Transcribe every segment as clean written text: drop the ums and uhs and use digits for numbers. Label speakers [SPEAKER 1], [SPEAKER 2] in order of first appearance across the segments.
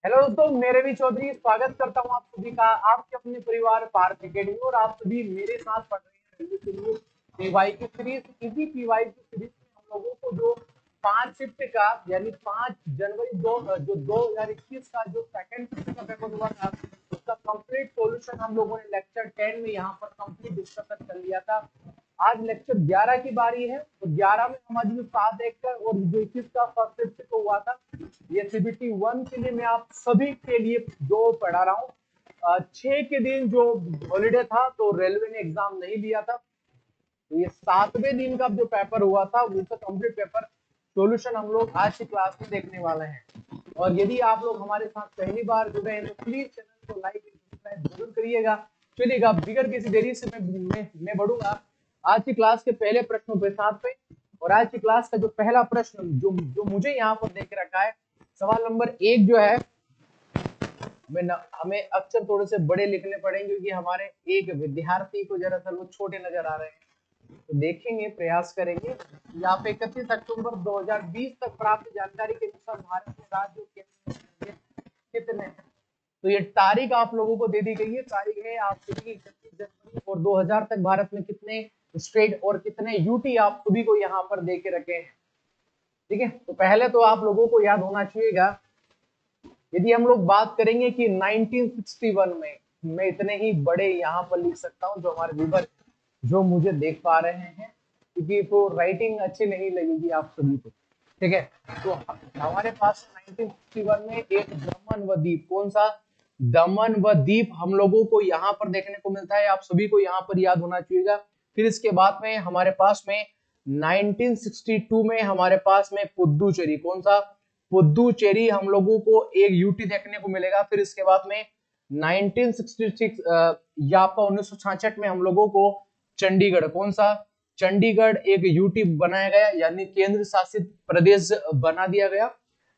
[SPEAKER 1] Hello दोस्तों, मेरे भी चौधरी स्वागत करता हूं आप सभी का आपके अपने परिवार पार्थ एकेडमी। और आप सभी मेरे साथ पढ़ रहे हैं रेलवे के लिए पीवाई की सीरीज। इसी पीवाई की सीरीज में हम लोगों को जो 5 शिफ्ट का यानी 5 जनवरी जो 2021 का जो सेकंड शिफ्ट का पेपर हुआ था उसका कंप्लीट सॉल्यूशन हम लोगों ने लेक्चर 10 में यहाँ पर कंप्लीट डिस्कशन कर लिया था। आज लेक्चर 11 की बारी है। तो 11 में हमारी जो 7 एकड़ और जो 21 का फर्स्ट शिफ्ट को हुआ था, ये सीबीटी 1 के लिए मैं आप सभी के लिए जो पढ़ा रहा हूँ। 6 के दिन जो हॉलीडे था तो रेलवे ने एग्जाम नहीं लिया था। तो ये 7वें दिन का जो पेपर हुआ था उसका कंप्लीट पेपर सॉल्यूशन हम लोग आज की क्लास में देखने वाले हैं। और यदि आप लोग हमारे साथ पहली बार जुड़े हैं तो प्लीज चैनल को लाइक सब्सक्राइब जरूर करिएगा। चलिएगा बिगर किसी देरी से मैं बढ़ूंगा आज की क्लास के पहले प्रश्नों के साथ पे। और आज की क्लास का जो पहला प्रश्न जो जो मुझे यहाँ पर देख रखा है, सवाल नंबर 1 जो है, हमें अक्षर थोड़े से बड़े लिखने पड़ेंगे क्योंकि हमारे एक विद्यार्थी को दरअसल वो छोटे नजर आ रहे हैं। तो देखेंगे, प्रयास करेंगे। यहाँ पे 31 अक्टूबर 2020 तक प्राप्त जानकारी के अनुसार भारत में राज्य और केंद्र कितने हैं। तो ये तारीख आप लोगों को दे दी गई है। तारीख है आप सभी की 31 जनवरी। और 2000 तक भारत में कितने स्टेट और कितने यूटी आप सभी को यहाँ पर दे के रखे हैं। ठीक है, तो पहले तो आप लोगों को याद होना चाहिएगा, यदि हम लोग बात करेंगे कि 1961 में, मैं इतने ही बड़े यहाँ पर लिख सकता हूँ जो हमारे व्यूवर जो मुझे देख पा रहे हैं, क्योंकि तो राइटिंग अच्छी नहीं लगेगी आप सभी को। ठीक है, तो हमारे पास 1961 में एक दमन व दीप, कौन सा? दमन व दीप हम लोगों को यहाँ पर देखने को मिलता है। आप सभी को यहाँ पर याद होना चाहिएगा। फिर इसके बाद में हमारे पास में 1962 में हमारे पास में पुद्दुचेरी, कौन सा? पुद्दुचेरी हम लोगों को एक यूटी देखने को मिलेगा। फिर इसके बाद में 1966 या आपका 1966 में हम लोगों को चंडीगढ़, कौन सा? चंडीगढ़ एक यूटी बनाया गया, यानी केंद्र शासित प्रदेश बना दिया गया।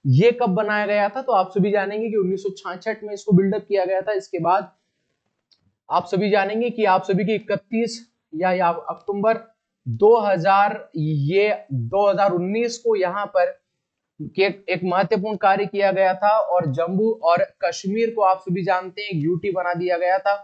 [SPEAKER 1] ये कब बनाया गया था? तो आप सभी जानेंगे कि 1966 में इसको बिल्डअप किया गया था। इसके बाद आप सभी जानेंगे कि आप सभी की 31 या अक्टूबर 2000 ये 2019 को यहाँ पर कि एक महत्वपूर्ण कार्य किया गया था और जम्मू और कश्मीर को आप सभी जानते हैं यूटी बना दिया गया था।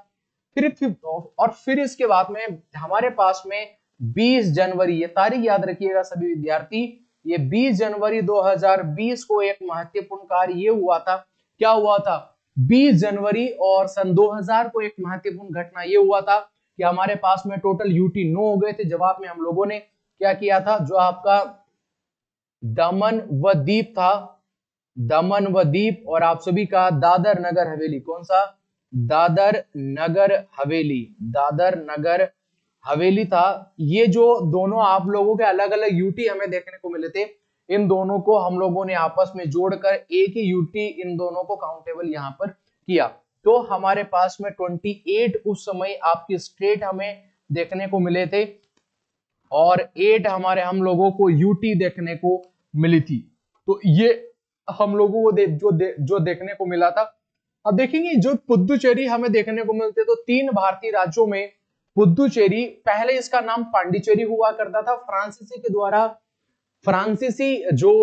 [SPEAKER 1] फिर इसके बाद में हमारे पास में 20 जनवरी, ये तारीख याद रखिएगा सभी विद्यार्थी, ये 20 जनवरी 2020 को एक महत्वपूर्ण कार्य ये हुआ था। क्या हुआ था? 20 जनवरी और सन 2000 को एक महत्वपूर्ण घटना ये हुआ था कि हमारे पास में टोटल यूटी 9 हो गए थे। जवाब में हम लोगों ने क्या किया था? जो आपका दमन व दीप था, दमन व दीप, और आप सभी का दादर नगर हवेली, कौन सा? दादर नगर हवेली, दादर नगर हवेली था। ये जो दोनों आप लोगों के अलग अलग यूटी हमें देखने को मिले थे, इन दोनों को हम लोगों ने आपस में जोड़कर एक ही यूटी इन दोनों को काउंटेबल यहां पर किया। तो हमारे पास में 28 उस समय आपकी स्टेट हमें देखने को मिले थे और 8 हम लोगों को यूटी देखने को मिली थी। तो ये हम लोगों को जो देखने को मिला था। अब देखेंगे जो पुद्दुचेरी हमें देखने को मिलते, तो 3 भारतीय राज्यों में पुद्दुचेरी, पहले इसका नाम पांडिचेरी हुआ करता था फ्रांसीसी के द्वारा। फ्रांसीसी जो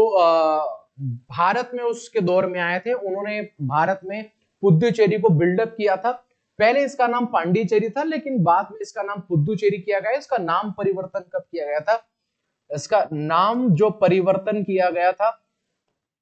[SPEAKER 1] भारत में उसके दौर में आए थे, उन्होंने भारत में पुद्दुचेरी को बिल्डअप किया था। पहले इसका नाम पांडिचेरी था, लेकिन बाद में इसका नाम पुद्दुचेरी किया गया। इसका नाम परिवर्तन कब किया गया था? इसका नाम जो परिवर्तन किया गया था,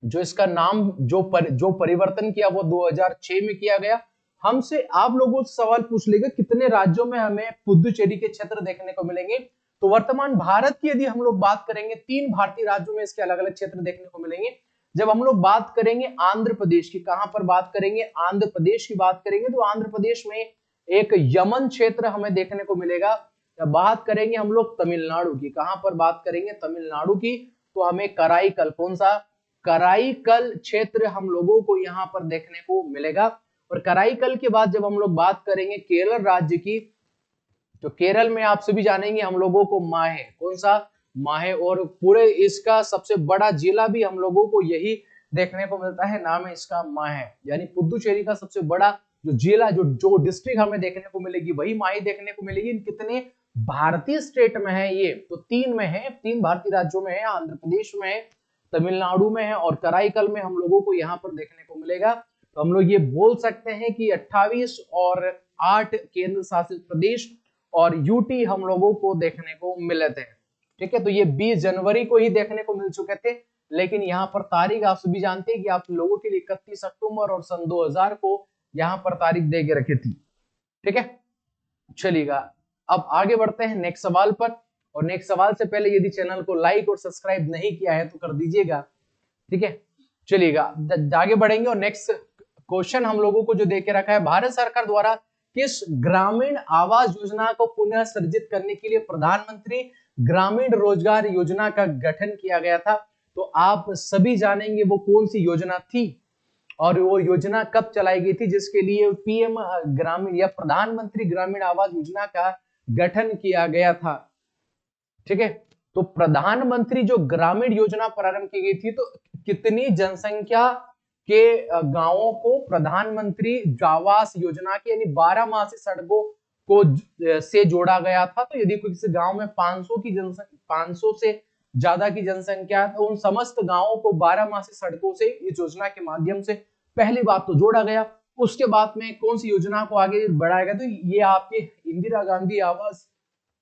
[SPEAKER 1] जो इसका नाम जो परिवर्तन किया वो 2006 में किया गया। हमसे आप लोगों से सवाल पूछ लेगा कितने राज्यों में हमें पुद्दुचेरी के क्षेत्र देखने को मिलेंगे। तो वर्तमान भारत की यदि हम लोग बात करेंगे, 3 भारतीय राज्यों में इसके अलग अलग क्षेत्र देखने को मिलेंगे। जब हम लोग बात करेंगे आंध्र प्रदेश की, कहां पर बात करेंगे? आंध्र प्रदेश की बात करेंगे तो आंध्र प्रदेश में एक यमन क्षेत्र हमें देखने को मिलेगा। जब बात करेंगे हम लोग तमिलनाडु की, कहां पर बात करेंगे? तमिलनाडु की, तो हमें कराईकल, कौन सा? कराईकल क्षेत्र हम लोगों को यहाँ पर देखने को मिलेगा। और कराईकल के बाद जब हम लोग बात करेंगे केरल राज्य की, तो केरल में आप सभी जानेंगे हम लोगों को माहे, कौन सा? माहे। और पूरे इसका सबसे बड़ा जिला भी हम लोगों को यही देखने को मिलता है, नाम है इसका माहे। यानी पुद्दुचेरी का सबसे बड़ा जो जिला, जो डिस्ट्रिक्ट हमें देखने को मिलेगी वही माही देखने को मिलेगी। कितने भारतीय स्टेट में है ये? तो 3 में है, 3 भारतीय राज्यों में है, आंध्र प्रदेश में है, तमिलनाडु में है और कराईकल में हम लोगों को यहाँ पर देखने को मिलेगा। तो हम लोग ये बोल सकते हैं कि 28 और 8 केंद्र शासित प्रदेश और यूटी हम लोगों को देखने को मिले थे। ठीक है, तो ये 20 जनवरी को ही देखने को मिल चुके थे, लेकिन यहाँ पर तारीख आप सभी जानते हैं कि आप लोगों के लिए 31 अक्टूबर और सन 2000 को यहाँ पर तारीख दे के रखी थी। ठीक है, चलिएगा अब आगे बढ़ते हैं नेक्स्ट सवाल पर। और नेक्स्ट सवाल से पहले यदि चैनल को लाइक और सब्सक्राइब नहीं किया है तो कर दीजिएगा। ठीक है, चलिएगा आगे बढ़ेंगे। और नेक्स्ट क्वेश्चन हम लोगों को जो दे के रखा है, भारत सरकार द्वारा किस ग्रामीण आवास योजना को पुनः सृजित करने के लिए प्रधानमंत्री ग्रामीण रोजगार योजना का गठन किया गया था? तो आप सभी जानेंगे वो कौन सी योजना थी और वो योजना कब चलाई गई थी, जिसके लिए पीएम ग्रामीण या प्रधानमंत्री ग्रामीण आवास योजना का गठन किया गया था। ठीक है, तो प्रधानमंत्री जो ग्रामीण योजना प्रारंभ की गई थी, तो कितनी जनसंख्या के गांवों को प्रधानमंत्री आवास योजना की यानी 12 सड़कों को से जोड़ा गया था? तो यदि किसी गांव में 500 की जनसंख्या 500 से ज्यादा की जनसंख्या है तो उन समस्त गांवों को 12 सड़कों से इस योजना के माध्यम से पहली बात तो जोड़ा गया। उसके बाद में कौन सी योजना को आगे बढ़ाया गया? तो ये आपके इंदिरा गांधी आवास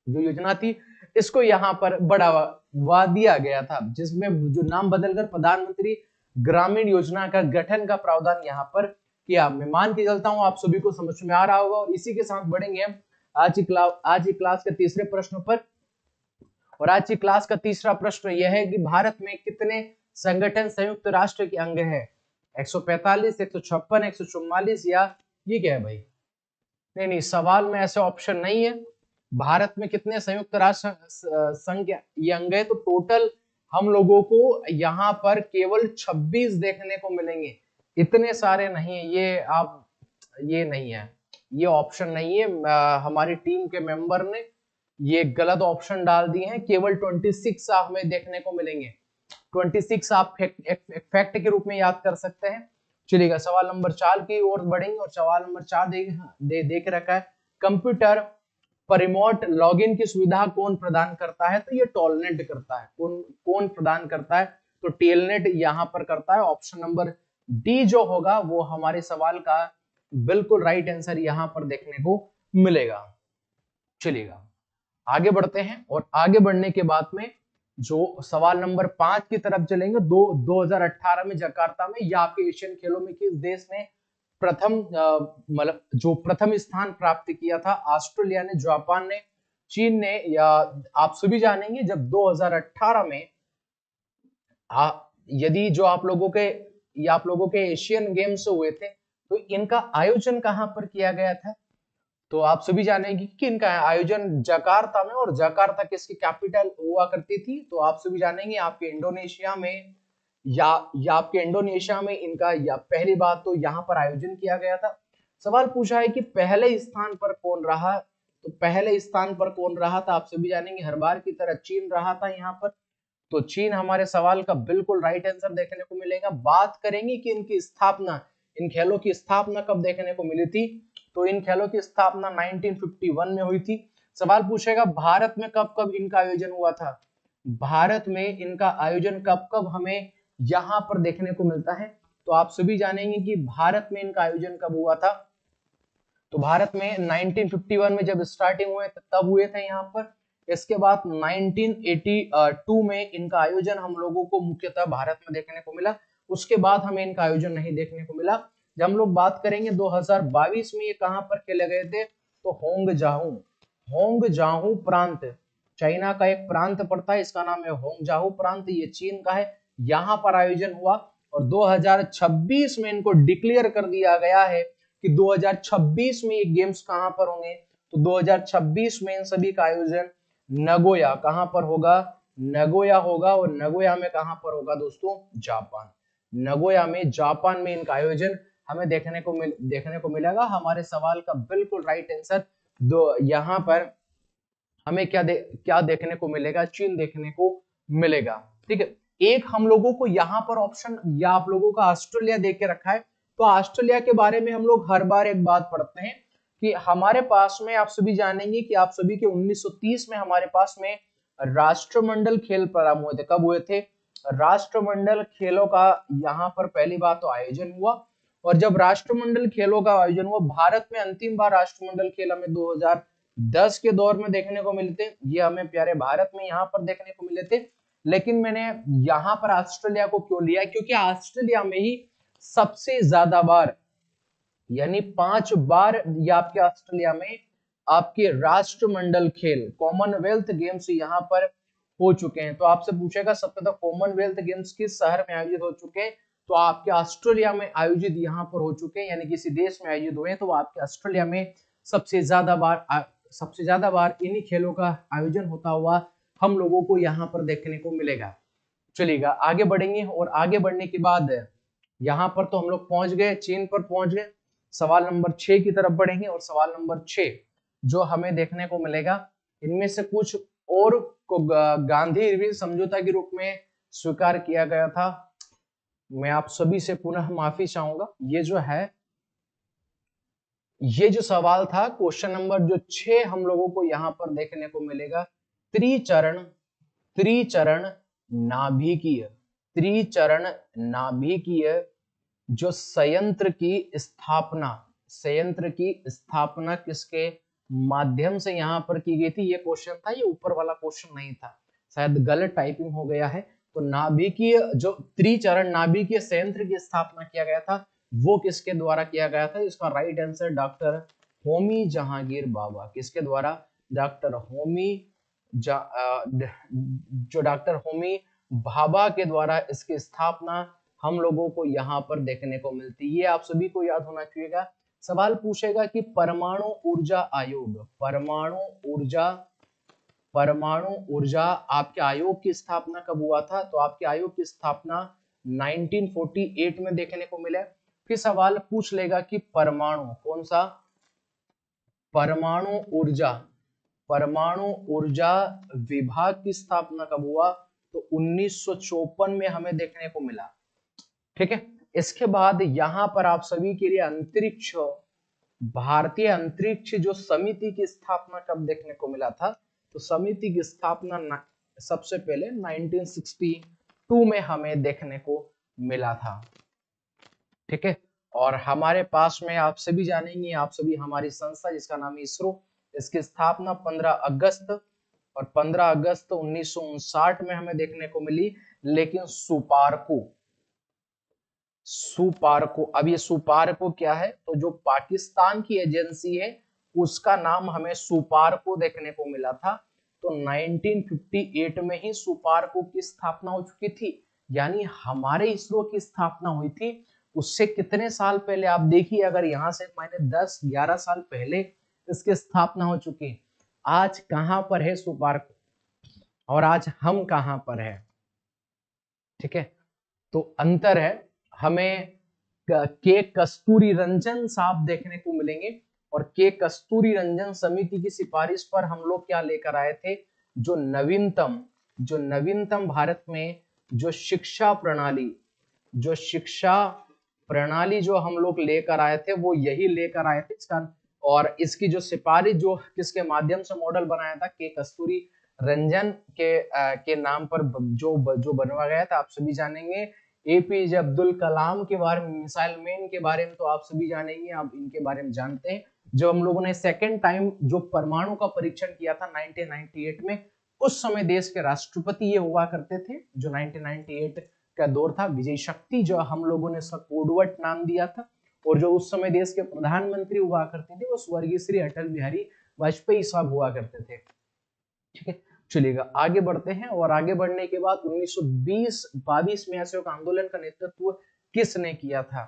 [SPEAKER 1] जो योजना थी, इसको यहाँ पर बढ़ावा दिया गया था, जिसमें जो नाम बदलकर प्रधानमंत्री ग्रामीण योजना का गठन का प्रावधान यहाँ पर किया। मैं मान के चलता हूं आप सभी को समझ में आ रहा होगा। और इसी के साथ बढ़ेंगे हम आज की क्लास के तीसरे प्रश्न पर। और आज की क्लास का तीसरा प्रश्न यह है कि भारत में कितने संगठन संयुक्त राष्ट्र के अंग है? 145, 156, 144 या ये क्या है भाई? नहीं, सवाल में ऐसे ऑप्शन नहीं है। भारत में कितने संयुक्त राष्ट्र संघ ये अंग है? तो टोटल हम लोगों को यहाँ पर केवल 26 देखने को मिलेंगे, इतने सारे नहीं है। ये नहीं है, ये ऑप्शन नहीं है। हमारी टीम के मेंबर ने ये गलत ऑप्शन डाल दिए हैं। केवल 26 हमें देखने को मिलेंगे। 26 आप फैक्ट के रूप में याद कर सकते हैं। चलिएगा सवाल नंबर 4 की ओर बढ़ेंगे। और सवाल नंबर 4 देख रखा है, कंप्यूटर पर रिमोट लॉगिन की सुविधा कौन प्रदान करता है? तो ये टोलनेट करता है। कौन प्रदान करता है? तो टेलनेट यहाँ पर करता है। ऑप्शन नंबर डी जो होगा वो हमारे सवाल का बिल्कुल राइट आंसर यहाँ पर देखने को मिलेगा। चलिएगा आगे बढ़ते हैं। और आगे बढ़ने के बाद में जो सवाल नंबर 5 की तरफ चलेंगे, 2018 में जकार्ता में या आपके एशियन खेलों में किस देश ने मतलब जो प्रथम स्थान प्राप्त किया था? ऑस्ट्रेलिया ने, जापान ने, चीन ने, या आप सभी जानेंगे जब 2018 में यदि जो आप लोगों के एशियन गेम्स हुए थे तो इनका आयोजन कहां पर किया गया था? तो आप सभी जानेंगे कि इनका आयोजन जकार्ता में। और जकार्ता किसकी कैपिटल हुआ करती थी? तो आप सभी जानेंगे आपके इंडोनेशिया में या आपके इंडोनेशिया में इनका या पहली बात तो यहाँ पर आयोजन किया गया था। सवाल पूछा है कि पहले स्थान पर कौन रहा? तो पहले स्थान पर कौन रहा था? आप सभी जानेंगे हर बार की तरह चीन रहा था यहाँ पर। तो चीन हमारे सवाल का बिल्कुल राइट आंसर देखने को मिलेगा। बात करेंगे कि इनकी स्थापना, इन खेलों की स्थापना कब देखने को मिली थी? तो इन खेलों की स्थापना 1951 में हुई थी। सवाल पूछेगा भारत में कब कब इनका आयोजन हुआ था? भारत में इनका आयोजन कब कब हमें यहाँ पर देखने को मिलता है? तो आप सभी जानेंगे कि भारत में इनका आयोजन कब हुआ था। तो भारत में 1951 में जब स्टार्टिंग हुए तब हुए थे यहाँ पर। इसके बाद 1982 में इनका आयोजन हम लोगों को मुख्यतः भारत में देखने को मिला। उसके बाद हमें इनका आयोजन नहीं देखने को मिला। जब हम लोग बात करेंगे 2022 में ये कहां पर खेले गए थे? तो होंगजाहू प्रांत, चाइना का एक प्रांत पड़ता है, इसका नाम है होंगजाहू प्रांत, ये चीन का है। यहाँ पर आयोजन हुआ। और 2026 में इनको डिक्लेयर कर दिया गया है कि 2026 में ये गेम्स कहां पर होंगे? तो 2026 में इन सभी का आयोजन नगोया, कहां पर होगा? नगोया होगा। और नगोया में कहां पर होगा दोस्तों? जापान। नगोया में, जापान में इनका आयोजन हमें देखने को मिलेगा। हमारे सवाल का बिल्कुल राइट आंसर यहाँ पर हमें क्या देखने को मिलेगा? चीन देखने को मिलेगा। ठीक है, एक हम लोगों को यहाँ पर ऑप्शन या आप लोगों का ऑस्ट्रेलिया देख के रखा है। तो ऑस्ट्रेलिया के बारे में हम लोग हर बार एक बात पढ़ते हैं कि हमारे पास में, आप सभी जानेंगे कि आप सभी के 1930 में हमारे पास में राष्ट्रमंडल खेल प्रारंभ हुए थे। कब हुए थे? राष्ट्रमंडल खेलों का यहाँ पर पहली बार तो आयोजन हुआ। और जब राष्ट्रमंडल खेलों का आयोजन हुआ, भारत में अंतिम बार राष्ट्रमंडल खेल हमें 2010 के दौर में देखने को मिले थे। ये हमें प्यारे भारत में यहाँ पर देखने को मिले थे। लेकिन मैंने यहाँ पर ऑस्ट्रेलिया को क्यों लिया, क्योंकि ऑस्ट्रेलिया में ही सबसे ज्यादा बार यानी 5 बार ये आपके ऑस्ट्रेलिया में आपके राष्ट्रमंडल खेल कॉमनवेल्थ गेम्स यहाँ पर हो चुके हैं। तो आपसे पूछेगा सबसे ज्यादा कॉमनवेल्थ गेम्स किस शहर में आयोजित हो चुके हैं, तो आपके ऑस्ट्रेलिया में आयोजित यहाँ पर हो चुके हैं, यानी किसी देश में आयोजित हुए हैं तो आपके ऑस्ट्रेलिया में सबसे ज्यादा बार इन्हीं खेलों का आयोजन होता हुआ हम लोगों को यहाँ पर देखने को मिलेगा। चलिएगा आगे बढ़ेंगे, और आगे बढ़ने के बाद यहाँ पर तो हम लोग पहुंच गए, चीन पर पहुंच गए। सवाल नंबर 6 की तरफ बढ़ेंगे, और सवाल नंबर 6 जो हमें देखने को मिलेगा, इनमें से कुछ और को गांधी इरविन समझौता के रूप में स्वीकार किया गया था। मैं आप सभी से पुनः माफी चाहूंगा। ये जो सवाल था क्वेश्चन नंबर जो 6 हम लोगों को यहाँ पर देखने को मिलेगा, त्रिचरण नाभिकीय जो संयंत्र की स्थापना किसके माध्यम से यहाँ पर की गई थी, ये क्वेश्चन था। ये ऊपर वाला क्वेश्चन नहीं था, शायद गलत टाइपिंग हो गया है। तो नाभिकीय जो त्रिचरण नाभिकीय संयंत्र की स्थापना किया गया था वो किसके द्वारा किया गया था, इसका right answer doctor Homi Jahangir Bhabha. किसके द्वारा, डॉक्टर होमी भाभा के द्वारा इसकी स्थापना हम लोगों को यहाँ पर देखने को मिलती है। ये आप सभी को याद होना चाहिएगा। सवाल पूछेगा कि परमाणु ऊर्जा आपके आयोग की स्थापना कब हुआ था, तो आपके आयोग की स्थापना 1948 में देखने को मिला। फिर सवाल पूछ लेगा कि परमाणु ऊर्जा विभाग की स्थापना कब हुआ, तो 1954 में हमें देखने को मिला। ठीक है, इसके बाद यहां पर आप सभी के लिए भारतीय अंतरिक्ष जो समिति की स्थापना कब देखने को मिला था, तो समिति की स्थापना सबसे पहले 1962 में हमें देखने को मिला था। ठीक है, और हमारे पास में आप सभी जानेंगे, आप सभी हमारी संस्था जिसका नाम है इसरो, इसकी स्थापना 15 अगस्त 1959 में हमें देखने को मिली। लेकिन सुपारको अब ये सुपारको क्या है, तो जो पाकिस्तान की एजेंसी है उसका नाम हमें सुपारको देखने को मिला था। तो 1958 में ही सुपारको की स्थापना हो चुकी थी, यानी हमारे इसरो की स्थापना हुई थी उससे कितने साल पहले। आप देखिए, अगर यहाँ से मैंने 10-11 साल पहले इसकी स्थापना हो चुकी, आज कहां पर है सुपारको और आज हम कहां पर है। ठीक है, तो अंतर है। हमें के कस्तूरी रंजन साहब देखने को मिलेंगे, और के कस्तूरी रंजन समिति की सिफारिश पर हम लोग क्या लेकर आए थे, जो नवीनतम भारत में जो शिक्षा प्रणाली जो हम लोग लेकर आए थे वो यही लेकर आए थे इसका। और इसकी जो सिफारिश जो किसके माध्यम से मॉडल बनाया था, के कस्तूरी रंजन के नाम पर जो बनवा गया था। आप सभी जानेंगे एपीजे अब्दुल कलाम के बारे में, मिसाइल मैन के बारे में तो आप सभी जानेंगे, आप इनके बारे में जानते हैं। जो हम लोगों ने सेकेंड टाइम जो परमाणु का परीक्षण किया था 1998 में, उस समय देश के राष्ट्रपति ये हुआ करते थे। जो 1998 का दौर था, विजय शक्ति जो हम लोगों ने इसका कोडवर्ड नाम दिया था। और जो उस समय देश के प्रधानमंत्री हुआ करते थे वो स्वर्गीय श्री अटल बिहारी वाजपेयी साहब हुआ करते थे। ठीक है, चलिएगा आगे बढ़ते हैं। और आगे बढ़ने के बाद 1922 में असहयोग आंदोलन का नेतृत्व किसने किया था,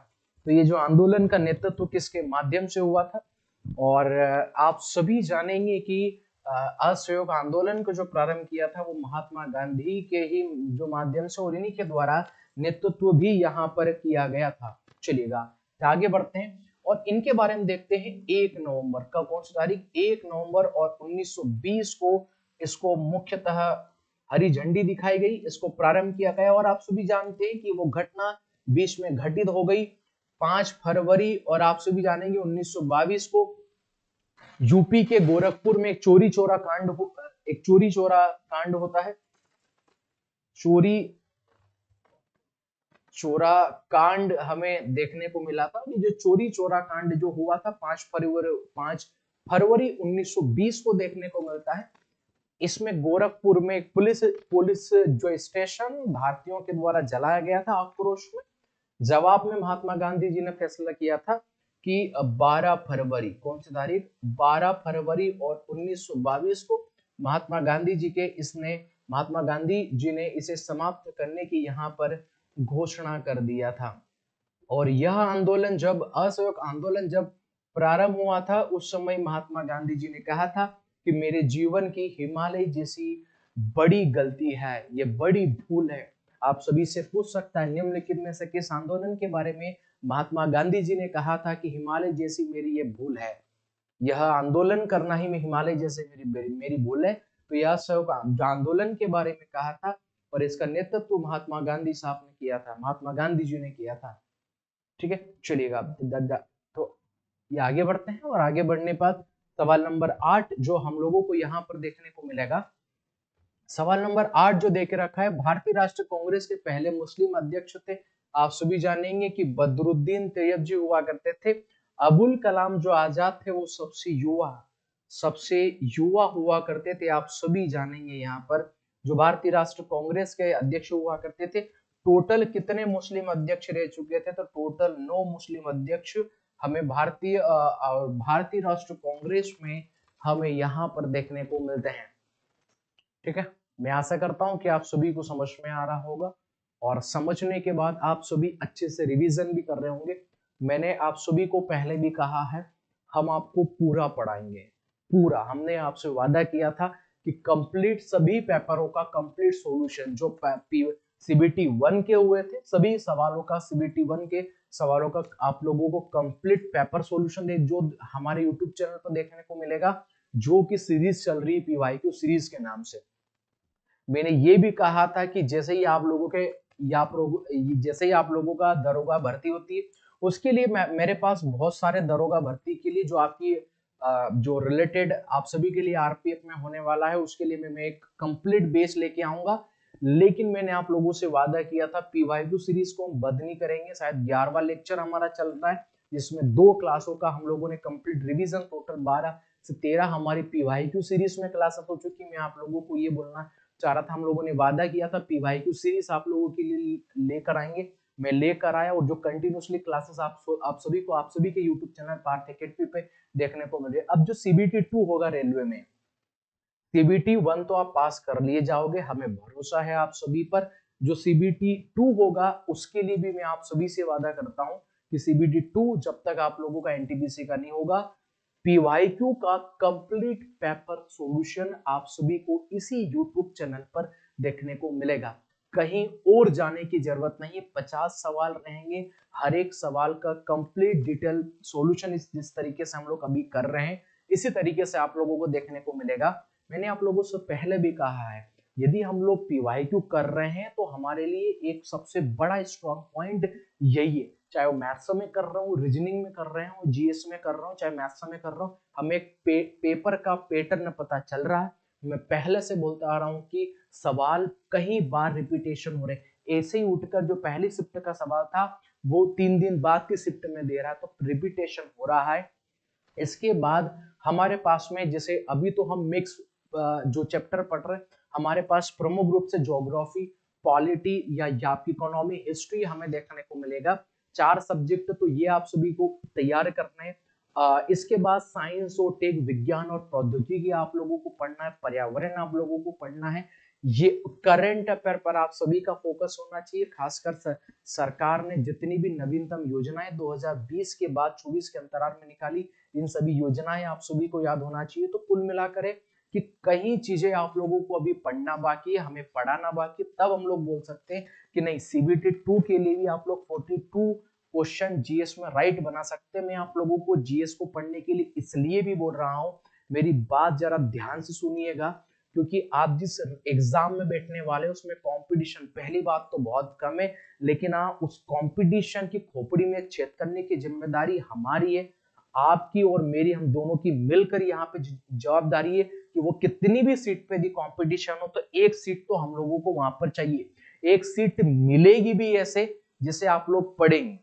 [SPEAKER 1] तो ये जो आंदोलन का नेतृत्व किसके माध्यम से हुआ था। और आप सभी जानेंगे कि असहयोग आंदोलन को जो प्रारंभ किया था वो महात्मा गांधी के ही जो माध्यम से, और इन्हीं के द्वारा नेतृत्व भी यहाँ पर किया गया था। चलिएगा आगे बढ़ते हैं और इनके बारे में देखते हैं। 1 नवंबर का कौन सी तारीख, 1 नवंबर और 1920 को इसको मुख्यतः हरी झंडी दिखाई गई, इसको प्रारंभ किया गया। और आप सभी जानते हैं कि वो घटना बीच में घटित हो गई 5 फरवरी। और आप सभी जानेंगे 1922 को यूपी के गोरखपुर में एक चोरी चोरा कांड होता है। चोरा कांड हमें देखने को मिला था। ये जो चोरी चोरा कांड जो हुआ था 5 फरवरी 1920 को देखने को मिलता है। इसमें गोरखपुर में एक पुलिस जो स्टेशन भारतीयों के द्वारा जलाया गया था आक्रोश में। जवाब में महात्मा गांधी जी ने फैसला किया था कि 12 फरवरी, कौन सी तारीख, 12 फरवरी और 1922 को महात्मा गांधी जी ने इसे समाप्त करने की यहाँ पर घोषणा कर दिया था। और यह आंदोलन जब असहयोग आंदोलन जब प्रारंभ हुआ था, उस समय महात्मा गांधी जी ने कहा था कि मेरे जीवन की हिमालय जैसी बड़ी गलती है, ये बड़ी भूल है। आप सभी से पूछ सकता है निम्नलिखित में से किस आंदोलन के बारे में महात्मा गांधी जी ने कहा था कि हिमालय जैसी मेरी ये भूल है, यह आंदोलन करना ही में हिमालय जैसे मेरी भूल है। तो यह सहयोग आंदोलन के बारे में कहा था और इसका नेतृत्व महात्मा गांधी साहब ने किया था, महात्मा गांधी जी ने किया था। ठीक है, चलिएगा तो ये आगे बढ़ते हैं। और आगे बढ़ने पर सवाल नंबर 8 जो हम लोगों को यहाँ पर देखने को मिलेगा, सवाल नंबर 8 जो देके रखा है, भारतीय राष्ट्रीय कांग्रेस के पहले मुस्लिम अध्यक्ष थे। आप सभी जानेंगे कि बदरुद्दीन तैयब जी हुआ करते थे। अबुल कलाम जो आजाद थे वो सबसे युवा हुआ करते थे। आप सभी जानेंगे यहाँ पर जो भारतीय राष्ट्रीय कांग्रेस के अध्यक्ष हुआ करते थे। टोटल कितने मुस्लिम अध्यक्ष रह चुके थे, तो टोटल 9 मुस्लिम अध्यक्ष हमें भारतीय राष्ट्रीय कांग्रेस में हमें यहाँ पर देखने को मिलते हैं। ठीक है, मैं आशा करता हूं कि आप सभी को समझ में आ रहा होगा और समझने के बाद आप सभी अच्छे से रिवीजन भी कर रहे होंगे। मैंने आप सभी को पहले भी कहा है, हम आपको पूरा पढ़ाएंगे, पूरा। हमने आपसे वादा किया था कि कंप्लीट सभी पेपरों का कंप्लीट सॉल्यूशन जो सीबीटी 1 के हुए थे, सभी सवालों का सीबीटी 1 के सवालों का आप लोगों को कंप्लीट पेपर सॉल्यूशन दे, जो हमारे यूट्यूब चैनल पर देखने को मिलेगा, जो कि सीरीज चल रही है पीवाईक्यू सीरीज के नाम से। मैंने ये भी कहा था कि जैसे ही आप लोगों का दरोगा भर्ती होती है, उसके लिए मेरे पास बहुत सारे दरोगा भर्ती के लिए जो आपकी जो रिलेटेड आप सभी के लिए आरपीएफ में होने वाला है, उसके लिए मैं एक कंप्लीट बेस लेके आऊंगा। लेकिन मैंने आप लोगों से वादा किया था पीवाईक्यू सीरीज को हम बंद नहीं करेंगे। शायद 11वां लेक्चर हमारा चल रहा है, जिसमें 2 क्लासों का हम लोगों ने कंप्लीट रिवीजन, टोटल 12 से 13 हमारी पीवाईक्यू सीरीज में क्लासेस हो चुकी। मैं आप लोगों को ये बोलना चाह रहा था, हम लोगों ने वादा किया था पीवाईक्यू सीरीज आप लोगों के लिए लेकर आएंगे, मैं लेकर आया। और जो कंटिन्यूसली क्लासेस आप सभी के यूट्यूब चैनल पार्थ एकेडमी पे देखने को मिल रही है। अब जो सीबीटी 2 होगा रेलवे में, सीबीटी 1 तो आप पास कर लिए जाओगे, हमें भरोसा है आप सभी पर। जो सीबीटी 2 होगा उसके लिए भी मैं आप सभी से वादा करता हूं कि सीबीटी 2 जब तक आप लोगों का एनटीपीसी का नहीं होगा, पीवाईक्यू का कंप्लीट पेपर सॉल्यूशन आप सभी को इसी यूट्यूब चैनल पर देखने को मिलेगा। कहीं और जाने की जरूरत नहीं। 50 सवाल रहेंगे, हर एक सवाल का कंप्लीट डिटेल सॉल्यूशन जिस तरीके से हम लोग अभी कर रहे हैं, इसी तरीके से आप लोगों को देखने को मिलेगा। मैंने आप लोगों से पहले भी कहा है, यदि हम लोग पीवाईक्यू कर रहे हैं तो हमारे लिए एक सबसे बड़ा स्ट्रॉन्ग पॉइंट यही है। चाहे वो मैथ्स में कर रहा हूँ, रीजनिंग में कर रहे हूँ, जीएस में कर रहा हूँ, चाहे मैथ्स में कर रहा हूँ, हमें पेपर का पैटर्न पता चल रहा है। मैं पहले से बोलता आ रहा हूँ कि सवाल कई बार रिपीटेशन हो रहे। ऐसे ही उठकर जो पहली शिफ्ट का सवाल था वो 3 दिन बाद की शिफ्ट में दे रहा है, तो रिपीटेशन हो रहा है। इसके बाद हमारे पास में जैसे अभी तो हम मिक्स जो चैप्टर पढ़ रहे हैं, हमारे पास प्रमुख रूप से ज्योग्राफी, पॉलिटी या आपकी इकोनॉमी, हिस्ट्री हमें देखने को मिलेगा। 4 सब्जेक्ट तो ये आप सभी को तैयार करना है। इसके बाद साइंस और टेक, विज्ञान और प्रौद्योगिकी आप लोगों को पढ़ना है, पर्यावरण आप लोगों को पढ़ना है। ये करंट अफेयर पर आप सभी का फोकस होना चाहिए। खासकर सरकार ने जितनी भी नवीनतम योजनाएं 2020 के बाद 24 के अंतराल में निकाली, इन सभी योजनाएं आप सभी को याद होना चाहिए। तो कुल मिलाकर कि कई चीजें आप लोगों को अभी पढ़ना बाकी है, हमें पढ़ाना बाकी, तब हम लोग बोल सकते हैं कि नहीं सीबीटी 2 के लिए भी आप लोग 42 क्वेश्चन जीएस में राइट बना सकते हैं। मैं आप लोगों को जीएस को पढ़ने के लिए इसलिए भी बोल रहा हूं, मेरी बात जरा ध्यान से सुनिएगा, क्योंकि आप जिस एग्जाम में बैठने वाले हैं उसमें कंपटीशन पहली बात तो बहुत कम है, लेकिन उस कंपटीशन की खोपड़ी में छेद करने की जिम्मेदारी हमारी है, आपकी और मेरी, हम दोनों की मिलकर यहाँ पे जवाबदारी है कि वो कितनी भी सीट पे यदि कंपटीशन हो तो एक सीट तो हम लोगों को वहां पर चाहिए। एक सीट मिलेगी भी ऐसे जिसे आप लोग पढ़ेंगे।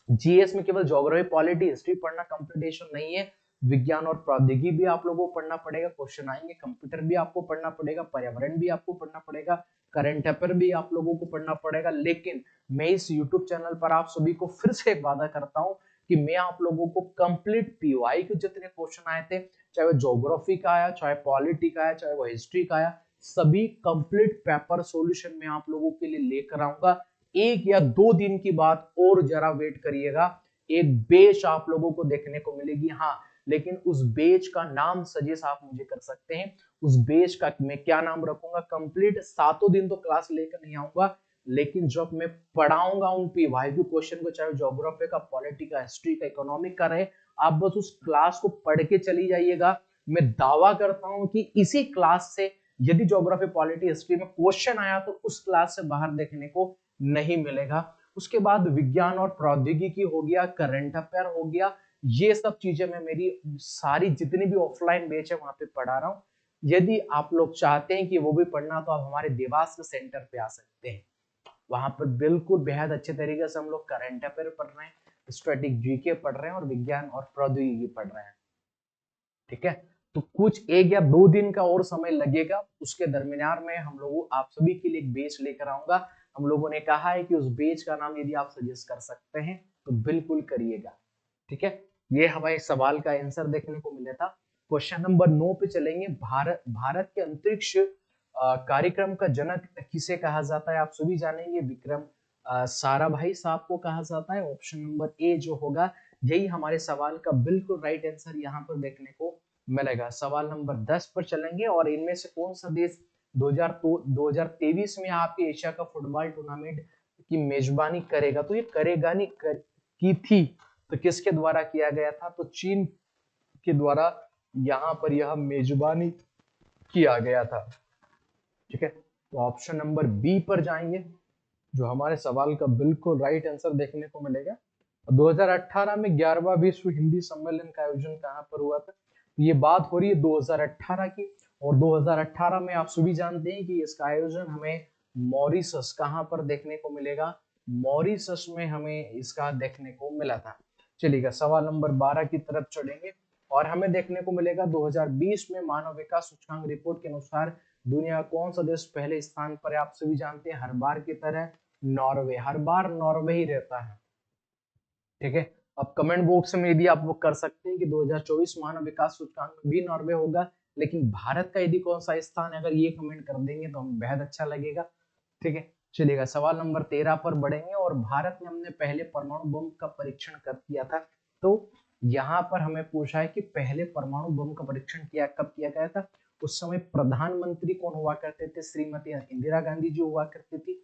[SPEAKER 1] जीएस में केवल ज्योग्राफी पॉलिटी हिस्ट्री पढ़ना कंप्लीटेशन नहीं है, विज्ञान और प्रौद्योगिकी भी आप लोगों को पढ़ना पड़ेगा, क्वेश्चन आएंगे, कंप्यूटर भी आपको पढ़ना पड़ेगा, पर्यावरण भी आपको पढ़ना पड़ेगा, करंट अफेयर भी आप लोगों को पढ़ना पड़ेगा। लेकिन मैं इस यूट्यूब चैनल पर आप सभी को फिर से एक वादा करता हूं कि मैं आप लोगों को कंप्लीट पीवाई के जितने क्वेश्चन आए थे, चाहे वो ज्योग्राफी का आया, चाहे पॉलिटी का आया, चाहे वो हिस्ट्री का आया, सभी कंप्लीट पेपर सॉल्यूशन मैं आप लोगों के लिए लेकर आऊंगा। 1 या 2 दिन की बात और जरा वेट करिएगा, एक बेच आप लोगों को देखने को मिलेगी। हाँ, लेकिन उस बेच का नाम सजेस्ट आप मुझे कर सकते हैं, उस बेच का मैं क्या नाम रखूंगा। कंप्लीट 7 दिन तो क्लास लेकर नहीं आऊंगा, लेकिन जब मैं पढ़ाऊंगा उन पीवाईक्यू क्वेश्चन को, चाहे ज्योग्राफी का, पॉलिटी का, हिस्ट्री का, इकोनॉमिक का रहे, आप बस उस क्लास को पढ़ के चली जाइएगा। मैं दावा करता हूं कि इसी क्लास से यदि ज्योग्राफी, पॉलिटी, हिस्ट्री में क्वेश्चन आया तो उस क्लास से बाहर देखने को नहीं मिलेगा। उसके बाद विज्ञान और प्रौद्योगिकी हो गया, करंट अफेयर हो गया, ये सब चीजें मैं मेरी सारी जितनी भी ऑफलाइन बैच है वहां पे पढ़ा रहा हूँ। यदि आप लोग चाहते हैं कि वो भी पढ़ना, तो आप हमारे देवास के सेंटर पे आ सकते हैं। वहां पर बिल्कुल बेहद अच्छे तरीके से हम लोग करंट अफेयर पढ़ रहे हैं, स्टैटिक जीके पढ़ रहे हैं और विज्ञान और प्रौद्योगिकी पढ़ रहे हैं। ठीक है, तो कुछ 1 या 2 दिन का और समय लगेगा, उसके दरमियान में हम लोग आप सभी के लिए एक बेच लेकर आऊंगा। हम लोगों ने कहा है कि उस बेच का नाम यदि आप सजेस्ट कर सकते हैं तो बिल्कुल करिएगा। ठीक है, ये हमारे सवाल का आंसर देखने को मिला था। क्वेश्चन नंबर 9 पे चलेंगे। भारत के अंतरिक्ष कार्यक्रम का जनक किसे कहा जाता है? आप सभी जानेंगे, विक्रम साराभाई साहब को कहा जाता है। ऑप्शन नंबर ए जो होगा, यही हमारे सवाल का बिल्कुल राइट आंसर यहाँ पर देखने को मिलेगा। सवाल नंबर 10 पर चलेंगे, और इनमें से कौन सा देश 2023 में आपके एशिया का फुटबॉल टूर्नामेंट की मेजबानी करेगा? तो ये करेगा नहीं की थी, तो किसके द्वारा किया गया था? तो चीन के द्वारा यहाँ पर यह मेजबानी किया गया था। ठीक है, तो ऑप्शन नंबर बी पर जाएंगे, जो हमारे सवाल का बिल्कुल राइट आंसर देखने को मिलेगा। 2018 में 11वां विश्व हिंदी सम्मेलन का आयोजन कहां पर हुआ था? ये बात हो रही है 2018 की, और 2018 में आप सभी जानते हैं कि इसका आयोजन हमें मॉरिशस कहां पर देखने को मिलेगा? मॉरिशस में हमें इसका देखने को मिला था। चलिएगा, सवाल नंबर 12 की तरफ चढ़ेंगे, और हमें देखने को मिलेगा 2020 में मानव विकास सूचकांक रिपोर्ट के अनुसार दुनिया कौन सा देश पहले स्थान पर है? आप सभी जानते हैं, हर बार की तरह नॉर्वे, हर बार नॉर्वे ही रहता है। ठीक है, अब कमेंट बॉक्स में यदि आप वो कर सकते हैं कि 2024 मानव विकास सूचकांक में भी नॉर्वे होगा, लेकिन भारत का यदि कौन सा स्थान है, अगर ये कमेंट कर देंगे तो हमें बेहद अच्छा लगेगा। ठीक है, चलिएगा, सवाल नंबर 13 पर बढ़ेंगे, और भारत में हमने पहले परमाणु बम का परीक्षण कब किया था? तो यहाँ पर हमें पूछा है कि पहले परमाणु बम का परीक्षण कब किया गया था। उस समय प्रधानमंत्री कौन हुआ करते थे? श्रीमती इंदिरा गांधी जी हुआ करती थी।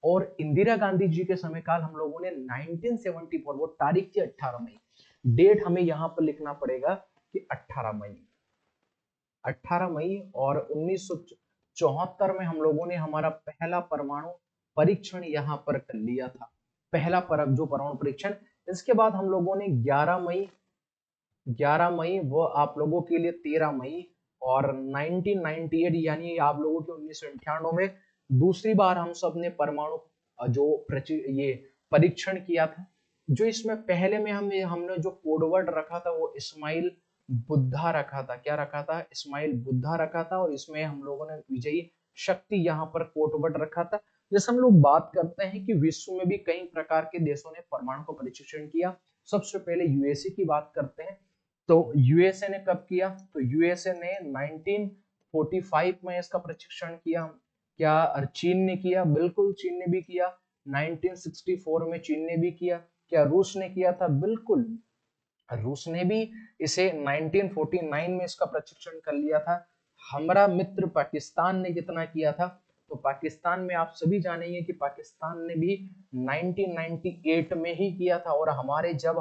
[SPEAKER 1] और इंदिरा गांधी जी के समय काल हम लोगों ने 1974, वो तारीख थी 18 मई, डेट हमें यहाँ पर लिखना पड़ेगा कि 18 मई, 18 मई, और 1974 में हम लोगों ने हमारा पहला परमाणु परीक्षण यहाँ पर कर लिया था, पहला जो परमाणु परीक्षण। इसके बाद हम लोगों ने 11 मई वो आप लोगों के लिए 13 मई, और 1998 यानी आप लोगों के 1998 में दूसरी बार हम सब ने परमाणु जो ये परीक्षण किया था। जो इसमें पहले में हमने जो कोडवर्ड रखा था वो इस्माइल बुद्धा रखा था। क्या रखा था? इस्माइल बुद्धा रखा था, और इसमें हम लोगों ने विजयी शक्ति यहाँ पर कोडवर्ड रखा था। जैसे हम लोग बात करते हैं कि विश्व में भी कई प्रकार के देशों ने परमाणु का परीक्षण किया। सबसे पहले यूएसए की बात करते हैं, तो यूएसए ने कब किया? तो यूएसए ने 1945 में इसका परीक्षण किया। क्या चीन ने किया? बिल्कुल चीन ने भी किया। 1964 में चीन ने भी किया। क्या रूस ने किया था? बिल्कुल रूस ने भी इसे 1949 में इसका परीक्षण कर लिया था। हमारा मित्र पाकिस्तान ने कितना किया था? तो पाकिस्तान में आप सभी जानेंगे कि पाकिस्तान ने भी 1998 में ही किया था। और हमारे जब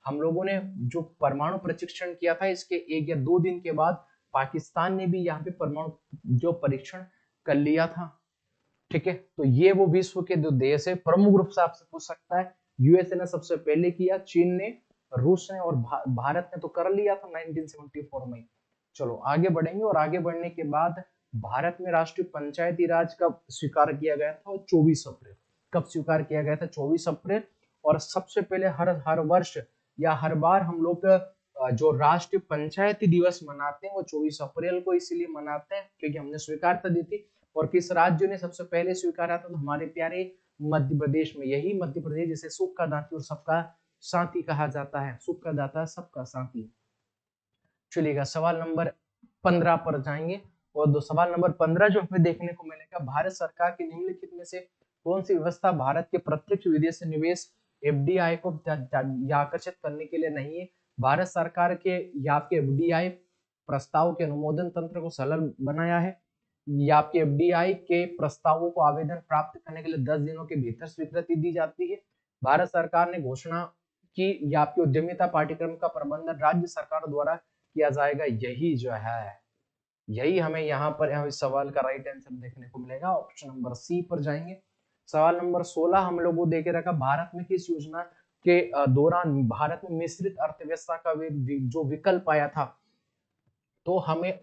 [SPEAKER 1] हम लोगों ने जो परमाणु परीक्षण किया था, इसके 1 या 2 दिन के बाद पाकिस्तान ने भी यहाँ पे परमाणु जो परीक्षण कर लिया था। ठीक है, तो ये वो विश्व के जो देश है, प्रमुख रूप से आपसे पूछ सकता है। यूएसए ने सबसे पहले किया, चीन ने, रूस ने, और भारत ने तो कर लिया था 1974 में। चलो आगे बढ़ेंगे, और आगे बढ़ने के बाद भारत में राष्ट्रीय पंचायती राज कब स्वीकार किया गया था? 24 अप्रैल। कब स्वीकार किया गया था? 24 अप्रैल। और सबसे पहले हर वर्ष या हर बार हम लोग जो राष्ट्रीय पंचायती दिवस मनाते हैं वो 24 अप्रैल को इसीलिए मनाते हैं क्योंकि हमने स्वीकारता दी थी। और किस राज्य ने सबसे पहले स्वीकारा था? तो हमारे प्यारे मध्य प्रदेश में। यही मध्य प्रदेश जिसे सुख का दाता और सबका साथी कहा जाता है, सुख का दाता सबका साथी। चलिएगा सवाल नंबर 15 पर जाएंगे। और दो सवाल नंबर 15 जो हमें देखने को मिलेगा, भारत सरकार की निम्नलिखित में से कौन सी व्यवस्था भारत के प्रत्यक्ष विदेशी निवेश एफडीआई को आकर्षित करने के लिए नहीं है? भारत सरकार के या आपके एफडीआई प्रस्ताव के अनुमोदन तंत्र को सरल बनाया है, या आपके एफडीआई के प्रस्तावों को आवेदन प्राप्त करने के लिए 10 दिनों के भीतर स्वीकृति दी जाती है। भारत सरकार ने घोषणा की या आपके उद्यमिता पाठ्यक्रम का प्रबंधन राज्य सरकार द्वारा किया जाएगा। यही जो है, यही हमें यहाँ पर इस सवाल का राइट आंसर देखने को मिलेगा। ऑप्शन नंबर सी पर जाएंगे। सवाल नंबर 16 हम लोगों को देके रखा, भारत में किस योजना के दौरान भारत में मिश्रित अर्थव्यवस्था का जो विकल्प आया था? तो हमें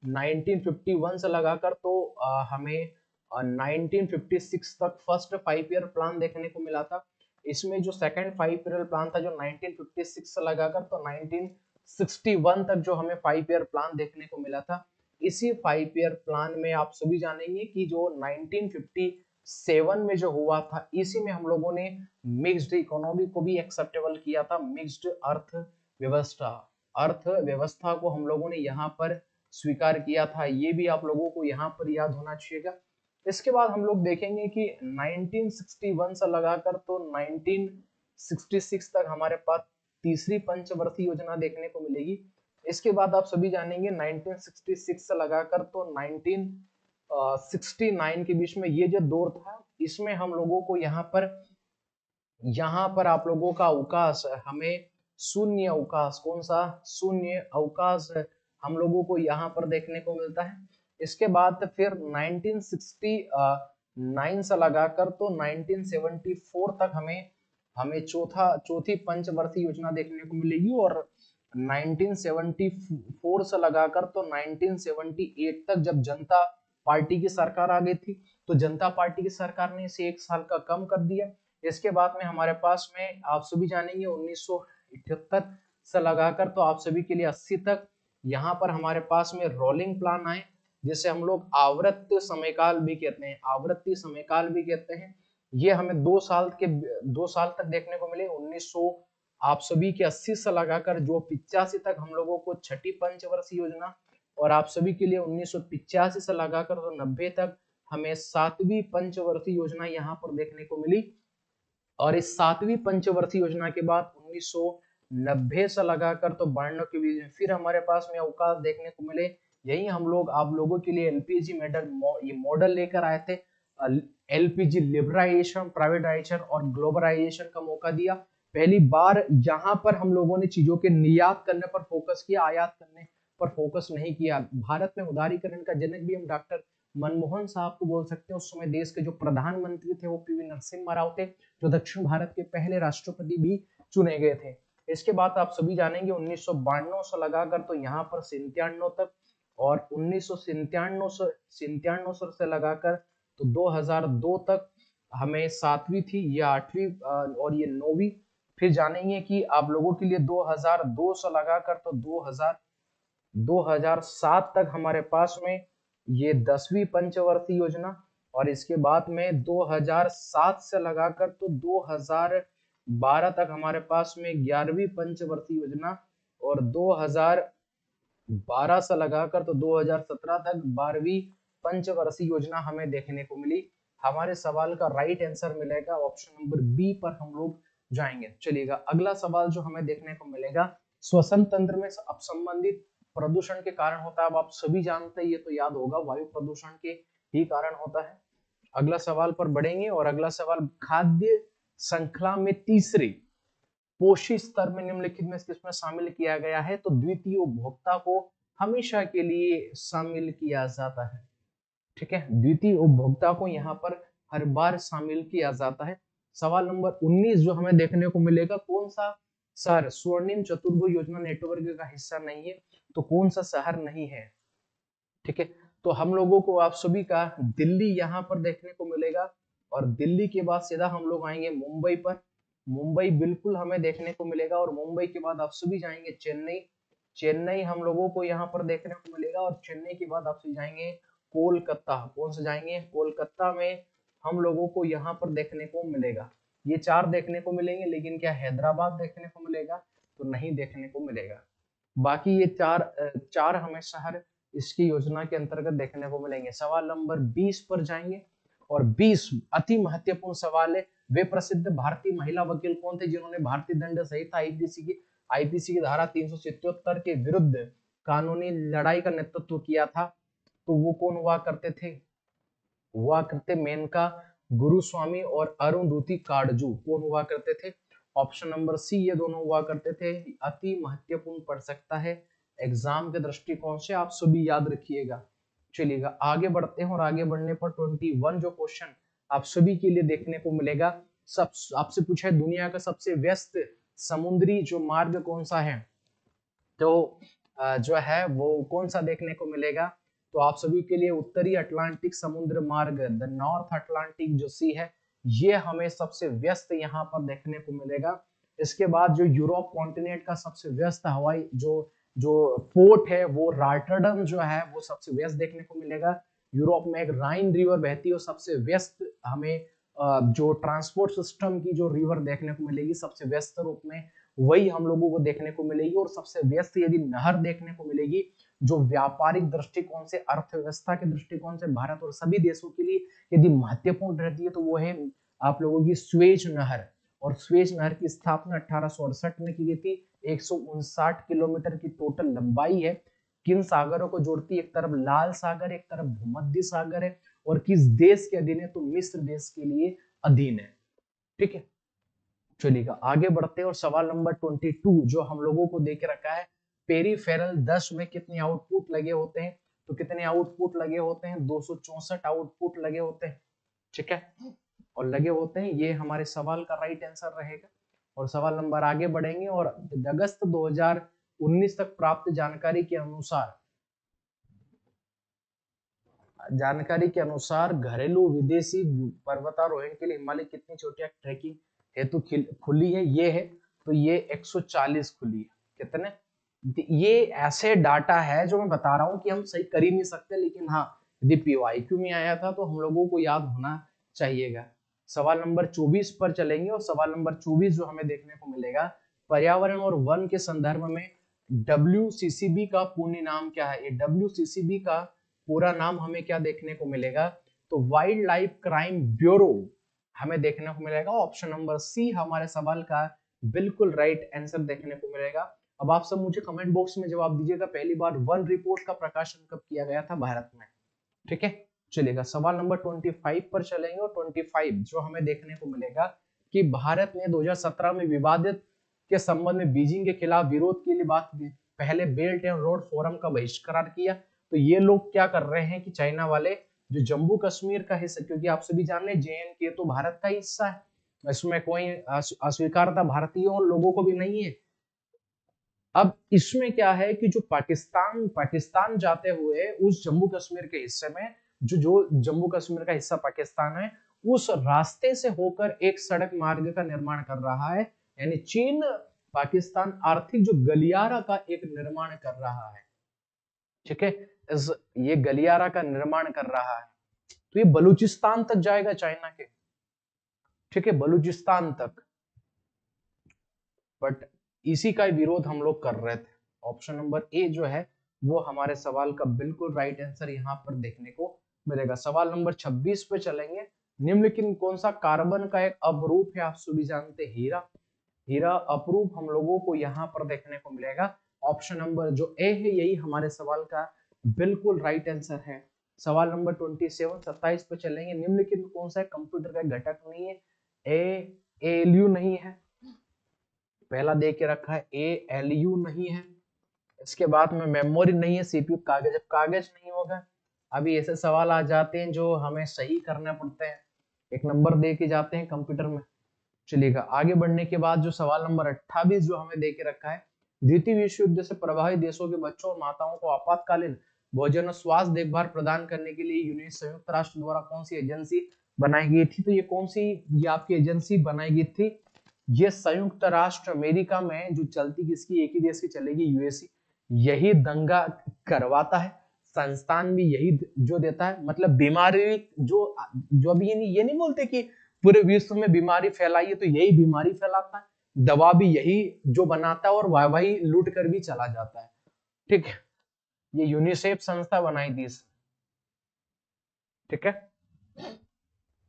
[SPEAKER 1] 1951 से लगाकर तो हमें 1956 तक फर्स्ट 5 ईयर प्लान देखने को मिला था। इसमें जो सेकंड 5 ईयर प्लान था जो 1956 से लगाकर तो 1961 तक जो हमें 5 ईयर प्लान देखने को मिला था। इसी 5 ईयर प्लान में आप सभी जानेंगे कि जो 1957 में जो हुआ था, इसी में हम लोगों ने मिक्स्ड इकोनॉमी को भी एक्सेप्टेबल किया था। मिक्स्ड अर्थव्यवस्था को हम लोगों ने यहाँ पर स्वीकार किया था। ये भी आप लोगों को यहाँ पर याद होना चाहिएगा। इसके बाद हम लोग देखेंगे कि 1961 से लगाकर तो 1966 तक हमारे पास तीसरी पंचवर्षीय योजना देखने को मिलेगी। इसके बाद आप सभी जानेंगे 1966 से लगाकर तो 1969 के बीच में ये जो दौर था, इसमें हम लोगों को यहाँ पर आप लोगों का अवकाश, हमें शून्य अवकाश, कौन सा शून्य अवकाश हम लोगों को यहाँ पर देखने को मिलता है। इसके बाद फिर 1969 से लगाकर तो 1974 तक हमें चौथी पंचवर्षीय योजना देखने को मिलेगी। और 1974 से लगाकर तो 1978 तक जब जनता पार्टी की सरकार आ गई थी, तो जनता पार्टी की सरकार ने इसे 1 साल का कम कर दिया। इसके बाद में हमारे पास में आप सभी जानेंगे 1978 से लगाकर तो आप सभी के लिए 80 तक यहाँ पर हमारे पास में रोलिंग प्लान आए, जिसे हम लोग आवर्ती समयकाल भी कहते हैं। ये हमें 2 साल तक देखने को मिले। 1900 आप सभी के 80 से लगाकर जो 85 तक हम लोगों को छठी पंचवर्षीय योजना, और आप सभी के लिए 1985 से लगाकर तो 90 तक हमें 7वीं पंचवर्षीय योजना यहाँ पर देखने को मिली। और इस 7वीं पंचवर्षीय योजना के बाद 1990 से लगाकर तो 92 के बीच में फिर हमारे पास में अवकाश देखने को मिले। यही हम लोग आप लोगों के लिए एलपीजी मॉडल लेकर आए थे। एलपीजी लिबरलाइजेशन, प्राइवेटाइजेशन और ग्लोबलाइजेशन का मौका दिया। पहली बार यहाँ पर हम लोगों ने चीजों के निर्यात करने पर फोकस किया, आयात करने पर फोकस नहीं किया। भारत में उदारीकरण का जनक भी हम डॉक्टर मनमोहन साहब को बोल सकते हैं। उस समय देश के जो प्रधानमंत्री थे वो पीवी नरसिम्हा राव थे, जो दक्षिण भारत के पहले राष्ट्रपति भी चुने गए थे। इसके बाद आप सभी जानेंगे 1992 से लगाकर तो यहाँ पर 97 तक, और 1997 से लगाकर तो 2002 तक हमें 7वीं थी या 8वीं और ये 9वीं। फिर जानेंगे कि आप लोगों के लिए 2002 से लगाकर तो 2007 तक हमारे पास में ये 10वीं पंचवर्षीय योजना, और इसके बाद में 2007 से लगाकर तो 2012 तक हमारे पास में 11वीं पंचवर्षीय योजना, और 2012 से लगाकर तो 2017 तक 12वीं पंचवर्षीय योजना हमें देखने को मिली। हमारे सवाल का राइट आंसर मिलेगा ऑप्शन नंबर बी पर हम लोग जाएंगे। चलिएगा अगला सवाल जो हमें देखने को मिलेगा, श्वसन तंत्र में संबंधित प्रदूषण के कारण होता है। अब आप सभी जानते हैं, ये तो याद होगा, वायु प्रदूषण के ही कारण होता है। अगला सवाल पर बढ़ेंगे, और अगला सवाल, खाद्य श्रृंखला में तीसरे पोषी स्तर में निम्नलिखित में किसमें शामिल किया गया है? तो द्वितीय उपभोक्ता को हमेशा के लिए शामिल किया जाता है। ठीक है, द्वितीय उपभोक्ता को यहाँ पर हर बार शामिल किया जाता है। सवाल नंबर 19 जो हमें देखने को मिलेगा, कौन सा शहर स्वर्णिम चतुर्भुज योजना नेटवर्क का हिस्सा नहीं है? तो कौन सा शहर नहीं है? ठीक है, तो हम लोगों को आप सभी का दिल्ली यहाँ पर देखने को मिलेगा, और दिल्ली के बाद सीधा हम लोग आएंगे मुंबई पर। मुंबई बिल्कुल हमें देखने को मिलेगा, और मुंबई के बाद आप सभी जाएंगे चेन्नई। चेन्नई हम लोगों को यहाँ पर देखने को मिलेगा, और चेन्नई के बाद आप सभी जाएंगे कोलकाता। कौन से जाएंगे? कोलकाता में हम लोगों को यहाँ पर देखने को मिलेगा। ये 4 देखने को मिलेंगे, लेकिन क्या हैदराबाद देखने को मिलेगा? तो नहीं देखने को मिलेगा। बाकी ये चार हमें शहर इसकी योजना के अंतर्गत देखने को मिलेंगे। सवाल नंबर 20 पर जाएंगे, और 20 अति महत्वपूर्ण सवाल है। वे प्रसिद्ध भारतीय महिला वकील कौन थे जिन्होंने भारतीय दंड संहिता आईपीसी की धारा 377 के विरुद्ध कानूनी लड़ाई का नेतृत्व किया था? तो वो कौन हुआ करते थे? हुआ करते मेनका गुरुस्वामी और अरुंधति काटजू। कौन हुआ करते थे? ऑप्शन नंबर सी, ये दोनों हुआ करते थे। अति महत्वपूर्ण पड़ सकता है एग्जाम के दृष्टिकोण से, आप सभी याद रखिएगा। चलिएगा आगे बढ़ते हैं, और आगे बढ़ने पर 21 जो क्वेश्चन आप सभी के लिए देखने को मिलेगा। सब आपसे पूछा है दुनिया का सबसे व्यस्त समुद्री जो मार्ग कौन सा है, तो जो है वो कौन सा देखने को मिलेगा? तो आप सभी के लिए उत्तरी अटलांटिक समुद्र मार्ग, द नॉर्थ अटलांटिक जो सी है, ये हमें सबसे व्यस्त यहाँ पर देखने को मिलेगा। इसके बाद जो यूरोप कॉन्टिनेंट का सबसे व्यस्त हवाई जो जो पोर्ट है, वो रॉटरडम जो है वो सबसे व्यस्त देखने को मिलेगा। यूरोप में एक राइन रिवर बहती है, सबसे व्यस्त हमें जो ट्रांसपोर्ट सिस्टम की जो रिवर देखने को मिलेगी सबसे व्यस्त रूप में, वही हम लोगों को देखने को मिलेगी। और सबसे व्यस्त यदि नहर देखने को मिलेगी जो व्यापारिक दृष्टिकोण से, अर्थव्यवस्था के दृष्टिकोण से भारत और सभी देशों के लिए यदि महत्वपूर्ण रहती है, तो वो है आप लोगों की स्वेज नहर। और स्वेज नहर की स्थापना 1868 में की गई थी। 159 किलोमीटर की टोटल लंबाई है। किन सागरों को जोड़ती है? एक तरफ लाल सागर, एक तरफ भूमध्य सागर है। और किस देश के अधीन है? तो मिस्र देश के लिए अधीन है। ठीक है, चलिएगा आगे बढ़ते हैं, और सवाल नंबर 22 जो हम लोगों को दे के रखा है, पेरीफेरल 10 में कितने आउटपुट लगे होते हैं? तो कितने आउटपुट लगे होते हैं? 264 आउटपुट लगे होते हैं। ठीक है, और लगे होते हैं, ये हमारे सवाल का राइट आंसर रहेगा। और सवाल नंबर आगे बढ़ेंगे, और अगस्त 2019 तक प्राप्त जानकारी के अनुसार घरेलू विदेशी पर्वतारोहण के लिए हिमालय कितनी चोटियां ट्रैकिंग हेतु खुली है? ये है, तो ये 140 खुली है। कितने? ये ऐसे डाटा है जो मैं बता रहा हूं कि हम सही कर ही नहीं सकते, लेकिन हाँ यदि पीवाईक्यू में आया था तो हम लोगों को याद होना चाहिएगा। सवाल नंबर 24 पर चलेंगे, और सवाल नंबर 24 जो हमें देखने को मिलेगा, पर्यावरण और वन के संदर्भ में WCCB का पूर्ण नाम क्या है? ये WCCB का पूरा नाम हमें क्या देखने को मिलेगा? तो वाइल्ड लाइफ क्राइम ब्यूरो हमें देखने को मिलेगा। ऑप्शन नंबर सी हमारे सवाल का बिल्कुल राइट आंसर देखने को मिलेगा। अब आप सब मुझे कमेंट बॉक्स में जवाब दीजिएगा, पहली बार वन रिपोर्ट का प्रकाशन कब किया गया था भारत में? ठीक है, चलेगा सवाल नंबर 25 पर चलेंगे, और 25 जो हमें देखने को मिलेगा कि भारत ने 2017 में विवादित के संबंध में बीजिंग के खिलाफ विरोध के लिए बात पहले बेल्ट एंड रोड फोरम का बहिष्कार किया। तो ये लोग क्या कर रहे हैं कि चाइना वाले जो जम्मू कश्मीर का हिस्सा, क्योंकि आप सभी जान रहे हैं JNK तो भारत का हिस्सा है, इसमें कोई अस्वीकारता भारतीयों लोगों को भी नहीं है। अब इसमें क्या है कि जो पाकिस्तान जाते हुए उस जम्मू कश्मीर के हिस्से में, जो जम्मू कश्मीर का हिस्सा पाकिस्तान है, उस रास्ते से होकर एक सड़क मार्ग का निर्माण कर रहा है। यानी चीन पाकिस्तान आर्थिक जो गलियारा का एक निर्माण कर रहा है। ठीक है, ये गलियारा का निर्माण कर रहा है, तो ये बलूचिस्तान तक जाएगा चाइना के। ठीक है, बलूचिस्तान तक। बट इसी का विरोध हम लोग कर रहे थे। ऑप्शन नंबर ए जो है वो हमारे सवाल का बिल्कुल राइट आंसर यहाँ पर देखने को मिलेगा। सवाल नंबर 26 पे चलेंगे। निम्नलिखित कौन सा कार्बन का एक अपरूप है? आप सभी जानते हैं हीरा। हीरा अपरूप हम लोगों को यहाँ पर देखने को मिलेगा। ऑप्शन नंबर जो ए है यही हमारे सवाल का बिल्कुल राइट आंसर है। सवाल नंबर 27 पे चलेंगे। निम्नलिखित कौन सा कंप्यूटर का घटक नहीं है? ALU नहीं है, पहला दे के रखा है ALU नहीं है। इसके बाद में मेमोरी नहीं है, CPU कागज। अब कागज नहीं होगा, अभी ऐसे सवाल आ जाते हैं जो हमें सही करने पड़ते हैं, एक नंबर दे के जाते हैं कंप्यूटर में। चलिएगा आगे बढ़ने के बाद जो सवाल नंबर 28 जो हमें दे के रखा है, द्वितीय विश्व युद्ध से प्रभावित देशों के बच्चों और माताओं को आपातकालीन भोजन और स्वास्थ्य देखभाल प्रदान करने के लिए संयुक्त राष्ट्र द्वारा कौन सी एजेंसी बनाई गई थी। तो ये कौन सी ये आपकी एजेंसी बनाई गई थी? ये संयुक्त राष्ट्र अमेरिका में जो चलती किसकी, एक ही देश की चलेगी, यूएसए। यही दंगा करवाता है, संस्थान भी यही जो देता है। मतलब बीमारी जो जो अभी ये नहीं बोलते कि पूरे विश्व में बीमारी फैलाई है, तो यही बीमारी फैलाता है। दवा भी यही जो बनाता है और वही लूट कर भी चला जाता है। ठीक है, ये यूनिसेफ संस्था बनाई थी। ठीक है,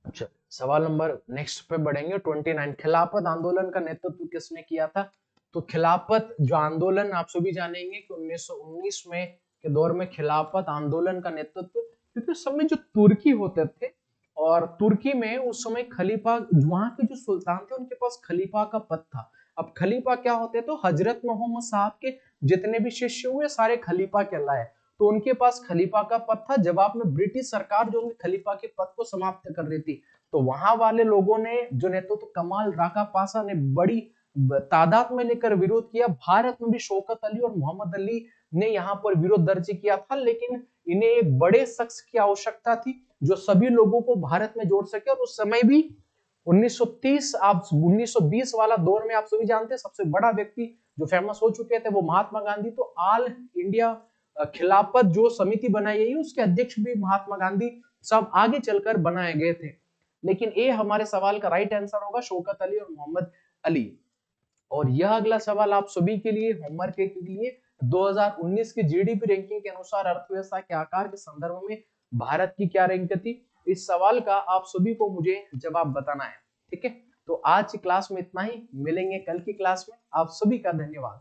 [SPEAKER 1] अच्छा सवाल नंबर नेक्स्ट पे बढ़ेंगे। 29, खिलाफत आंदोलन का नेतृत्व किसने किया था? तो खिलाफत जो आंदोलन आप सभी जानेंगे कि 1919 में के दौर में खिलाफत आंदोलन का नेतृत्व, क्योंकि उस समय जो तुर्की होते थे, और तुर्की में उस समय खलीफा, वहां के जो सुल्तान थे उनके पास खलीफा का पद था। अब खलीफा क्या होते, तो हजरत मोहम्मद साहब के जितने भी शिष्य हुए सारे खलीफा कहलाए। तो उनके पास खलीफा का पद था। जवाब में ब्रिटिश सरकार जो उनके खलीफा के पद को समाप्त कर रही थी, तो वहां वाले लोगों ने जो नेतृत्व कमाल राका पासा ने बड़ी तादाद में लेकर विरोध किया। भारत में भी शौकत अली और मोहम्मद अली ने यहाँ पर विरोध दर्ज किया था, लेकिन इन्हें एक बड़े शख्स की आवश्यकता थी जो सभी लोगों को भारत में जोड़ सके। और उस समय भी 1930 आप 1920 वाला दौर में आप सभी जानते हैं सबसे बड़ा व्यक्ति जो फेमस हो चुके थे वो महात्मा गांधी। तो ऑल इंडिया खिलाफत जो समिति बनाई गई उसके अध्यक्ष भी महात्मा गांधी सब आगे चलकर बनाए गए थे। लेकिन ये हमारे सवाल का राइट आंसर होगा शौकत अली और मोहम्मद अली। और यह अगला सवाल आप सभी के लिए होमवर्क के लिए 2019 की जीडीपी रैंकिंग के अनुसार अर्थव्यवस्था के आकार के संदर्भ में भारत की क्या रैंक थी? इस सवाल का आप सभी को मुझे जवाब बताना है। ठीक है, तो आज की क्लास में इतना ही, मिलेंगे कल की क्लास में। आप सभी का धन्यवाद।